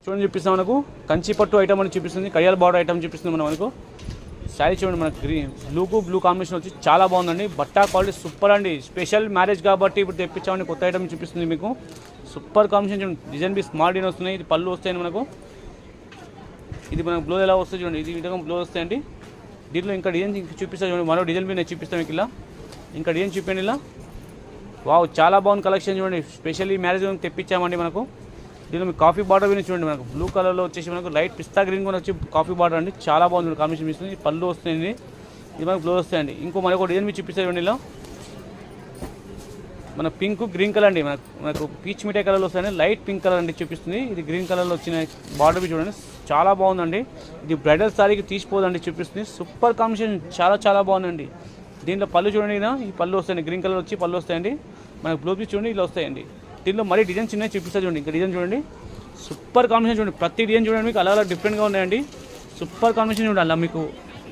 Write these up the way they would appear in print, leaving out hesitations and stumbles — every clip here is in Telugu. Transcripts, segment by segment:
చూడండి చూపిస్తాం మనకు కంచి పట్టు ఐటమ్ అని చూపిస్తుంది, కడియాల బార్డర్ ఐటమ్ చూపిస్తుంది మనకు. శారీ చూడండి మనకు బ్లూ కాంబినేషన్ వచ్చి చాలా బాగుందండి. బట్టా క్వాలిటీ సూపర్ అండి. స్పెషల్ మ్యారేజ్ కాబట్టి ఇప్పుడు తెప్పించామని కొత్త ఐటమ్ చూపిస్తుంది మీకు. సూపర్ కాంబినేషన్ చూడండి. డిజైన్ బి స్మాల్ డిజైన్ వస్తున్నాయి. ఇది పళ్ళు వస్తాయండి మనకు. ఇది మనకు బ్లౌజ్ ఎలా వస్తుంది చూడండి. ఇది విధంగా బ్లౌజ్ వస్తాయండి. దీంట్లో ఇంకా డిజైన్ చూపిస్తాను చూడండి. మరో డిజైన్ బి నేను చూపిస్తాను మీకు ఇలా. ఇంకా డిజైన్ చూపించండి ఇలా. వావ్ చాలా బాగుంది కలెక్షన్ చూడండి. స్పెషల్లీ మ్యారేజ్ తెప్పించామండి మనకు. దీనిలో మీకు కాఫీ బార్డర్ విని చూడండి. మనకు బ్లూ కలర్లో వచ్చేసి మనకు లైట్ పిస్తా గ్రీన్ కూడా వచ్చి కాఫీ బార్డర్ అండి. చాలా బాగుంది కాంబినేషన్ ఇస్తుంది. పళ్ళు వస్తాయండి. ఇది మనకు బ్లౌజ్ వస్తాయండి. ఇంకో మనకు డిజైన్ మీరు చూపిస్తారు చూడండి ఇలా. మన పింక్ గ్రీన్ కలర్ అండి. మనకు పీచ్ మిఠాయి కలర్లో వస్తాయండి. లైట్ పింక్ కలర్ అండి చూపిస్తుంది. ఇది గ్రీన్ కలర్లో వచ్చిన బార్డర్ చూడండి. చాలా బాగుందండి. ఇది బ్రైడల్ సారీకి తీసిపోదండి చూపిస్తుంది. సూపర్ కాంబినేషన్ చాలా బాగుందండి. దీంట్లో పళ్ళు చూడండి ఇలా. ఈ పళ్ళు వస్తాయండి. గ్రీన్ కలర్ వచ్చి పళ్ళు వస్తాయండి. మనకు బ్లూ పీస్ చూడండి ఇలా వస్తాయండి. దీంట్లో మరీ డిజైన్ చిన్నవి చూపిస్తారు చూడండి. ఇంకా డిజైన్ చూడండి. సూపర్ కాంబినేషన్ చూడండి. ప్రతి డిజైన్ చూడండి మీకు అలా డిఫరెంట్గా ఉన్నాయండి. సూపర్ కాంబినేషన్ చూడండి. అలా మీకు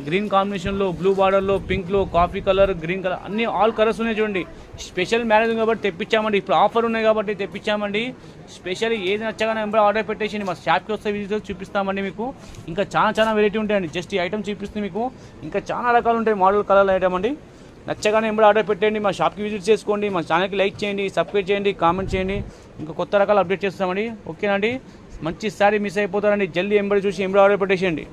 గ్రీన్ కాంబినేషన్లో, బ్లూ బార్డర్లో, పింక్లో, కాఫీ కలర్, గ్రీన్ కలర్ అన్ని ఆల్ కలర్స్ ఉన్నాయి చూడండి. స్పెషల్ మ్యారేజ్ కాబట్టి తెప్పించామండి. ఇప్పుడు ఆఫర్ ఉన్నాయి కాబట్టి తెప్పించామండి. స్పెషల్ ఏది నచ్చగానే ఎంబడి ఆర్డర్ పెట్టేసి మా షాప్కి వస్తే విజిట్ చూపిస్తామండి మీకు. ఇంకా చాలా వెరైటీ ఉంటాయండి. జస్ట్ ఈ ఐటమ్ చూపిస్తుంది మీకు. ఇంకా చాలా రకాలు ఉంటాయి. మోడల్ కలర్ ఐటమ్ అండి. నచ్చగానే ఎంబడి ఆర్డర్ పెట్టండి. మా షాప్కి విజిట్ చేసుకోండి. మా ఛానల్కి లైక్ చేయండి, సబ్స్క్రైబ్ చేయండి, కామెంట్ చేయండి. ఇంకా కొత్త రకాలు అప్డేట్ చేస్తామండి. ఓకేనండి. మంచి సారీ మిస్ అయిపోతారండి. జల్దీ ఎంబడి చూసి ఎంబడి ఆర్డర్ పెట్టేసేయండి.